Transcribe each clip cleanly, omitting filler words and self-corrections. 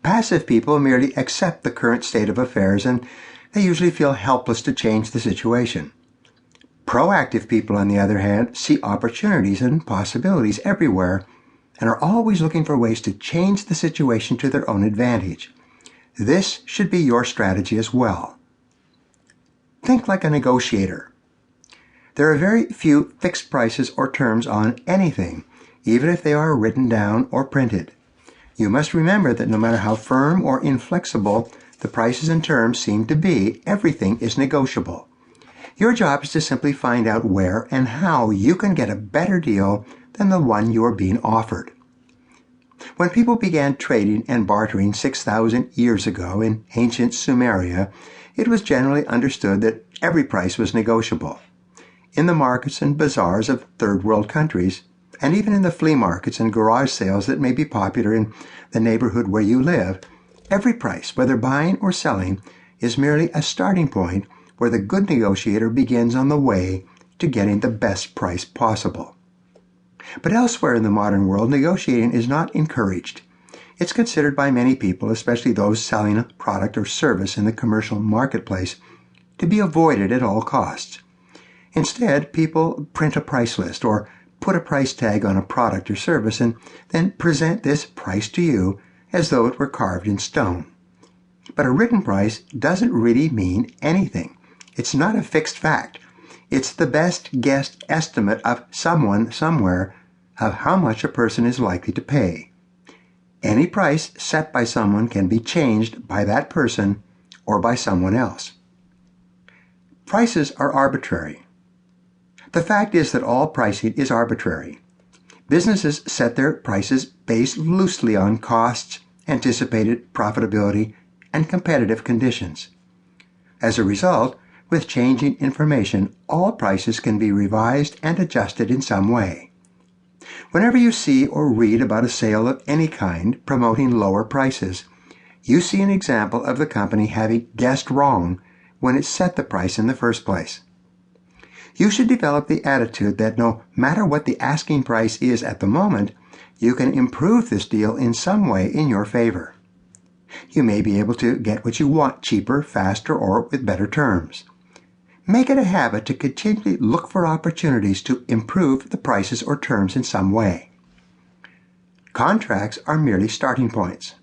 Passive people merely accept the current state of affairs, and they usually feel helpless to change the situation. Proactive people, on the other hand, see opportunities and possibilities everywhere and are always looking for ways to change the situation to their own advantage. This should be your strategy as well. Think like a negotiator. There are very few fixed prices or terms on anything, even if they are written down or printed. You must remember that no matter how firm or inflexible the prices and terms seem to be, everything is negotiable. Your job is to simply find out where and how you can get a better deal than the one you are being offered. When people began trading and bartering 6,000 years ago in ancient Sumeria, it was generally understood that every price was negotiable. In the markets and bazaars of third world countries, and even in the flea markets and garage sales that may be popular in the neighborhood where you live, every price, whether buying or selling, is merely a starting point where the good negotiator begins on the way to getting the best price possible. But elsewhere in the modern world, negotiating is not encouraged. It's considered by many people, especially those selling a product or service in the commercial marketplace, to be avoided at all costs. Instead, people print a price list or put a price tag on a product or service and then present this price to you as though it were carved in stone. But a written price doesn't really mean anything. It's not a fixed fact. It's the best guessed estimate of someone somewhere of how much a person is likely to pay. Any price set by someone can be changed by that person or by someone else. Prices are arbitrary. The fact is that all pricing is arbitrary. Businesses set their prices based loosely on costs, anticipated profitability, and competitive conditions. As a result, with changing information, all prices can be revised and adjusted in some way. Whenever you see or read about a sale of any kind promoting lower prices, you see an example of the company having guessed wrong when it set the price in the first place. You should develop the attitude that no matter what the asking price is at the moment, you can improve this deal in some way in your favor. You may be able to get what you want cheaper, faster, or with better terms. Make it a habit to continually look for opportunities to improve the prices or terms in some way. Contracts are merely starting points.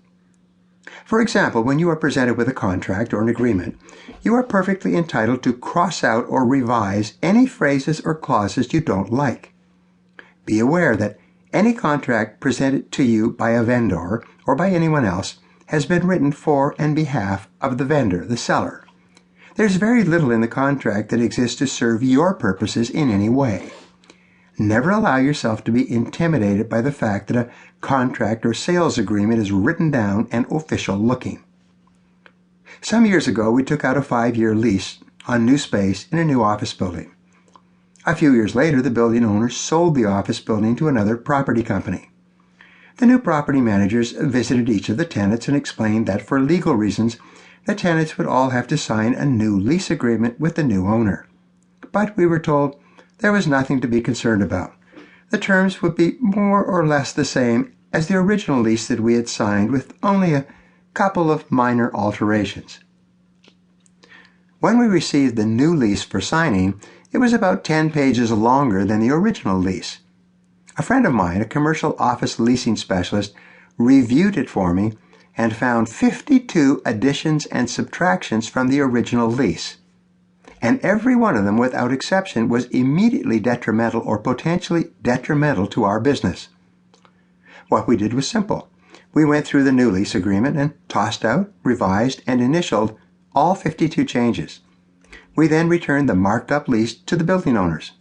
For example, when you are presented with a contract or an agreement, you are perfectly entitled to cross out or revise any phrases or clauses you don't like. Be aware that any contract presented to you by a vendor or by anyone else has been written for and behalf of the vendor, the seller. There's very little in the contract that exists to serve your purposes in any way. Never allow yourself to be intimidated by the fact that a contract or sales agreement is written down and official looking. Some years ago, we took out a 5-year lease on new space in a new office building. A few years later, the building owner sold the office building to another property company. The new property managers visited each of the tenants and explained that for legal reasons, the tenants would all have to sign a new lease agreement with the new owner. But we were told there was nothing to be concerned about. The terms would be more or less the same as the original lease that we had signed, with only a couple of minor alterations. When we received the new lease for signing, it was about 10 pages longer than the original lease. A friend of mine, a commercial office leasing specialist, reviewed it for me and found 52 additions and subtractions from the original lease. And every one of them, without exception, was immediately detrimental or potentially detrimental to our business. What we did was simple. We went through the new lease agreement and tossed out, revised, and initialed all 52 changes. We then returned the marked up lease to the building owners.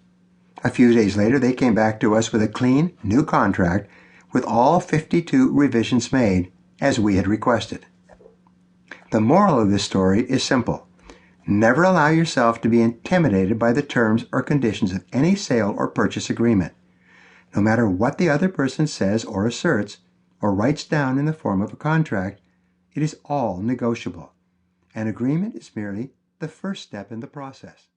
A few days later, they came back to us with a clean, new contract with all 52 revisions made, as we had requested. The moral of this story is simple. Never allow yourself to be intimidated by the terms or conditions of any sale or purchase agreement. No matter what the other person says or asserts or writes down in the form of a contract, it is all negotiable. An agreement is merely the first step in the process.